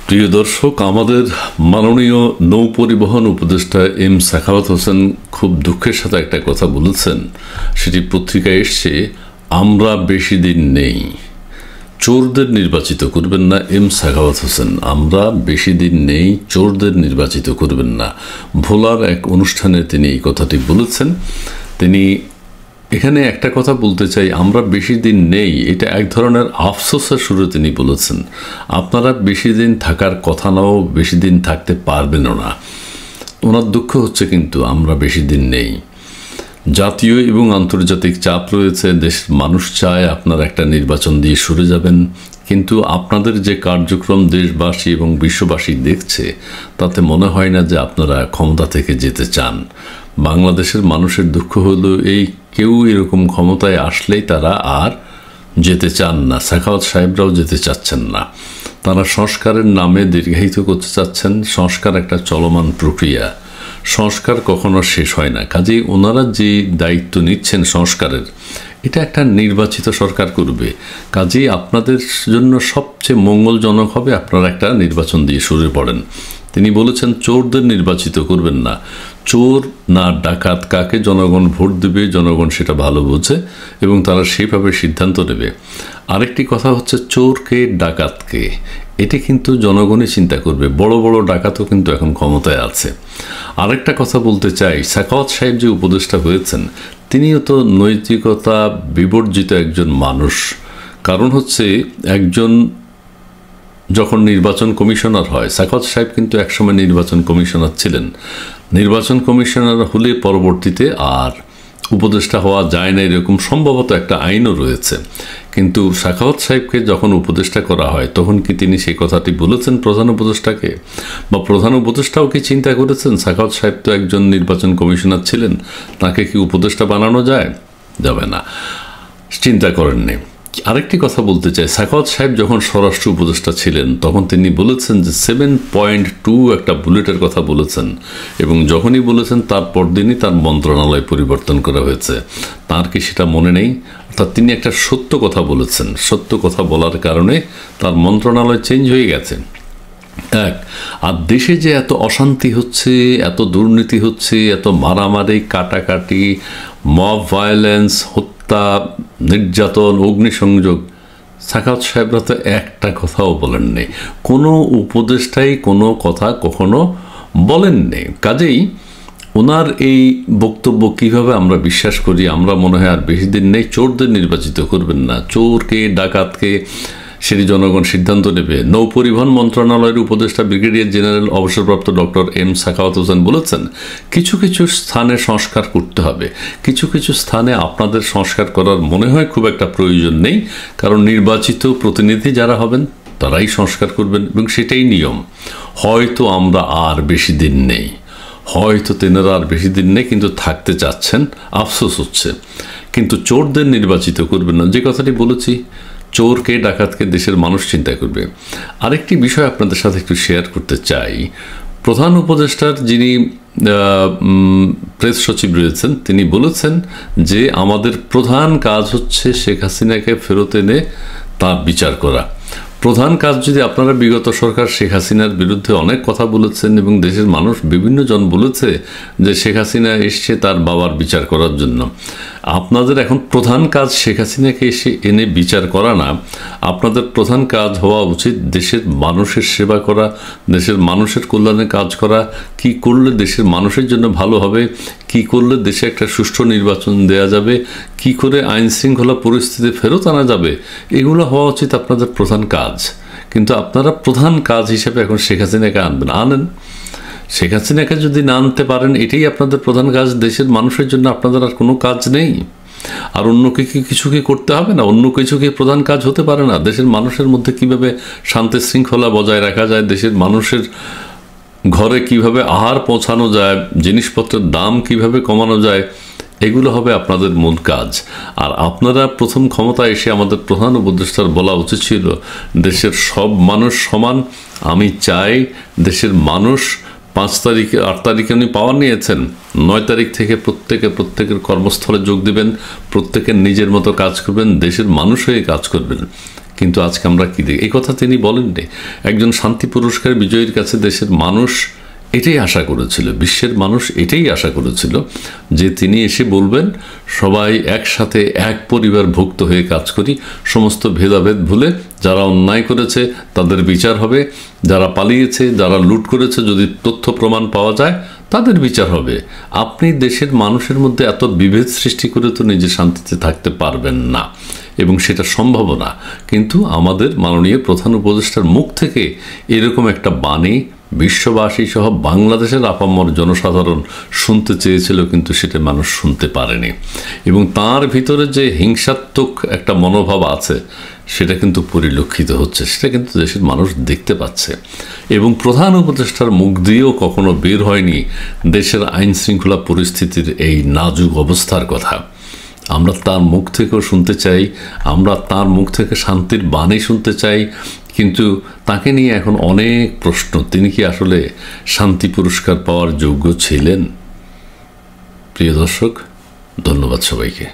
প্রিয় দর্শক, আমাদের মাননীয় নৌ পরিবহন উপদেষ্টা এম সাখাওয়াত হোসেন খুব দুঃখের সাথে একটা কথা বলেছেন, সেটি পত্রিকায় এসছে। আমরা বেশি দিন নেই, চোরদের নির্বাচিত করবেন না। এম সাখাওয়াত হোসেন, আমরা বেশি দিন নেই, চোরদের নির্বাচিত করবেন না। ভোলার এক অনুষ্ঠানে তিনি এই কথাটি বলেছেন। তিনি এখানে একটা কথা বলতে চাই, আমরা বেশি দিন নেই, এটা এক ধরনের আফসোসের সুরে তিনি বলেছেন। আপনারা বেশি দিন থাকার কথা নাও, বেশি দিন থাকতে পারবেনও না। ওনার দুঃখ হচ্ছে, কিন্তু আমরা বেশি দিন নেই। জাতীয় এবং আন্তর্জাতিক চাপ রয়েছে, দেশের মানুষ চায় আপনারা একটা নির্বাচন দিয়ে সরে যাবেন, কিন্তু আপনাদের যে কার্যক্রম দেশবাসী এবং বিশ্ববাসী দেখছে, তাতে মনে হয় না যে আপনারা ক্ষমতা থেকে যেতে চান। বাংলাদেশের মানুষের দুঃখ হলো এই, কেউ এরকম ক্ষমতায় আসলেই তারা আর যেতে চান না। সাখাওয়াত সাহেবরাও যেতে চাচ্ছেন না। তারা সংস্কারের নামে দীর্ঘায়িত করতে চাচ্ছেন। সংস্কার একটা চলমান প্রক্রিয়া, সংস্কার কখনো শেষ হয় না। কাজেই ওনারা যে দায়িত্ব নিচ্ছেন সংস্কারের, এটা একটা নির্বাচিত সরকার করবে। কাজেই আপনাদের জন্য সবচেয়ে মঙ্গলজনক হবে আপনারা একটা নির্বাচন দিয়ে সরে পড়েন। তিনি বলেছেন, চোরদের নির্বাচিত করবেন না। চোর না ডাকাত কাকে জনগণ ভোট দেবে, জনগণ সেটা ভালো বোঝে এবং তারা সেইভাবে সিদ্ধান্ত নেবে। আরেকটি কথা হচ্ছে, চোরকে ডাকাতকে, এটি কিন্তু জনগণই চিন্তা করবে। বড় বড় ডাকাতও কিন্তু এখন ক্ষমতায় আছে। আরেকটা কথা বলতে চাই, সাখাওয়াত সাহেব যে উপদেষ্টা হয়েছেন, তিনিও তো নৈতিকতা বিবর্জিত একজন মানুষ। কারণ হচ্ছে, একজন যখন নির্বাচন কমিশনার হয়, সাখাওয়াত সাহেব কিন্তু একসময় নির্বাচন কমিশনার ছিলেন। নির্বাচন কমিশনার হলে পরবর্তীতে আর উপদেষ্টা হওয়া যায় না, এরকম সম্ভবত একটা আইনও রয়েছে। কিন্তু সাখাওয়াত সাহেবকে যখন উপদেষ্টা করা হয়, তখন কি তিনি সেই কথাটি বলেছেন প্রধান উপদেষ্টাকে? বা প্রধান উপদেষ্টাও কি চিন্তা করেছেন সাখাওয়াত সাহেব তো একজন নির্বাচন কমিশনার ছিলেন, তাকে কি উপদেষ্টা বানানো যায়? যাবে না, চিন্তা করেননি। আরেকটি কথা বলতে চাই, সাখাওয়াত সাহেব যখন স্বরাষ্ট্র উপদেষ্টা ছিলেন, তখন তিনি বলেছেন যে 7.2 একটা বুলেটের কথা বলেছেন, এবং যখনই বলেছেন তার পরদিনই তার মন্ত্রণালয় পরিবর্তন করা হয়েছে। তার কি সেটা মনে নেই? অর্থাৎ তিনি একটা সত্য কথা বলেছেন, সত্য কথা বলার কারণে তার মন্ত্রণালয় চেঞ্জ হয়ে গেছে। আর দেশে যে এত অশান্তি হচ্ছে, এত দুর্নীতি হচ্ছে, এত মারামারি, কাটাকাটি, মব ভায়োলেন্স, হত্যা, নির্যাতন, অগ্নিসংযোগ, সাখাওয়াত সাহেবরা তো একটা কথাও বলেননি। কোনো উপদেষ্টাই কোনো কথা কখনো বলেননি। কাজেই ওনার এই বক্তব্য কিভাবে আমরা বিশ্বাস করি? আমরা মনে হয় আর বেশি দিন নেই, চোরদের নির্বাচিত করবেন না। চোরকে ডাকাতকে সেটি জনগণ সিদ্ধান্ত নেবে। নৌ পরিবহন মন্ত্রণালয়ের উপদেষ্টা ব্রিগেডিয়ার জেনারেল অবসরপ্রাপ্ত ডক্টর এম সাখাওয়াত হোসেন বলেছেন, কিছু কিছু স্থানে সংস্কার করতে হবে, কিছু কিছু স্থানে আপনাদের সংস্কার করার মনে হয় খুব একটা প্রয়োজন নেই, কারণ নির্বাচিত প্রতিনিধি যারা হবেন তারাই সংস্কার করবেন এবং সেটাই নিয়ম। হয়তো আমরা আর বেশি দিন নেই, হয়তো তেনারা আর বেশি দিন নেই, কিন্তু থাকতে চাচ্ছেন, আফসোস হচ্ছে। কিন্তু চোরদের নির্বাচিত করবেন না, যে কথাটি বলেছি, চোরকে ডাকাতকে দেশের মানুষ চিন্তা করবে। আরেকটি বিষয় আপনাদের সাথে একটু শেয়ার করতে চাই। প্রধান উপদেষ্টার যিনি প্রেস সচিব রয়েছেন, তিনি বলেছেন যে আমাদের প্রধান কাজ হচ্ছে শেখ হাসিনাকে ফেরত এনে তার বিচার করা। প্রধান কাজ যদি আপনারা, বিগত সরকার শেখ হাসিনার বিরুদ্ধে অনেক কথা বলেছেন এবং দেশের মানুষ বিভিন্ন জন বলেছে যে শেখ হাসিনা এসছে তার বাবার বিচার করার জন্য। আপনাদের এখন প্রধান কাজ শেখ হাসিনাকে এনে বিচার করা না, আপনাদের প্রধান কাজ হওয়া উচিত দেশের মানুষের সেবা করা, দেশের মানুষের কল্যাণে কাজ করা। কি করলে দেশের মানুষের জন্য ভালো হবে, কি করলে দেশে একটা সুষ্ঠু নির্বাচন দেয়া যাবে, কি করে আইন শৃঙ্খলা পরিস্থিতি ফেরত আনা যাবে, এগুলো হওয়া উচিত আপনাদের প্রধান কাজ। কিন্তু আপনারা প্রধান কাজ হিসেবে এখন শেখ হাসিনাকে আনবেন, আনেন। শেখ হাসিনাকে যদি না আনতে পারেন, এটাই আপনাদের প্রধান কাজ, দেশের মানুষের জন্য আপনাদের আর কোনো কাজ নেই। আর অন্য কিছু কি করতে হবে না? অন্য কিছু কি প্রধান কাজ হতে পারে না? দেশের মানুষের মধ্যে কিভাবে শান্তি শৃঙ্খলা বজায় রাখা যায়, দেশের মানুষের ঘরে কিভাবে আহার পৌঁছানো যায়, জিনিসপত্রের দাম কিভাবে কমানো যায়, এগুলো হবে আপনাদের মূল কাজ। আর আপনারা প্রথম ক্ষমতায় এসে আমাদের প্রধান উপদেষ্টার বলা উচিত ছিল, দেশের সব মানুষ সমান। আমি চাই দেশের মানুষ 5 তারিখে 8 তারিখে উনি পাওয়ার নিয়েছেন, 9 তারিখ থেকে প্রত্যেকের কর্মস্থলে যোগ দিবেন, প্রত্যেকের নিজের মতো কাজ করবেন, দেশের মানুষ হয়ে কাজ করবেন। কিন্তু আজকে আমরা কি দেখি, এই কথা তিনি বলেননি। একজন শান্তি পুরস্কার বিজয়ীর কাছে দেশের মানুষ এটাই আশা করেছিল, বিশ্বের মানুষ এটাই আশা করেছিল যে তিনি এসে বলবেন সবাই একসাথে এক পরিবার ভুক্ত হয়ে কাজ করি, সমস্ত ভেদাভেদ ভুলে যারা অন্যায় করেছে তাদের বিচার হবে, যারা পালিয়েছে, যারা লুট করেছে, যদি তথ্য প্রমাণ পাওয়া যায় তাদের বিচার হবে। আপনি দেশের মানুষের মধ্যে এত বিভেদ সৃষ্টি করে তো নিজে শান্তিতে থাকতে পারবেন না, এবং সেটা সম্ভব না। কিন্তু আমাদের মাননীয় প্রধান উপদেষ্টার মুখ থেকে এরকম একটা বাণী বিশ্ববাসী সহ বাংলাদেশের আপামর জনসাধারণ শুনতে চেয়েছিল, কিন্তু সেটা মানুষ শুনতে পারেনি। এবং তার ভিতরে যে হিংসাত্মক একটা মনোভাব আছে সেটা কিন্তু পরিলক্ষিত হচ্ছে, সেটা কিন্তু দেশের মানুষ দেখতে পাচ্ছে। এবং প্রধান উপদেষ্টার মুখ দিয়েও কখনো বের হয়নি দেশের আইন শৃঙ্খলা পরিস্থিতির এই নাজুক অবস্থার কথা। আমরা তার মুখ থেকেও শুনতে চাই, আমরা তার মুখ থেকে শান্তির বাণী শুনতে চাই, কিন্তু তাকে নিয়ে এখন অনেক প্রশ্ন। তিনি কি আসলে শান্তি পুরস্কার পাওয়ার যোগ্য ছিলেন? প্রিয় দর্শক, ধন্যবাদ সবাইকে।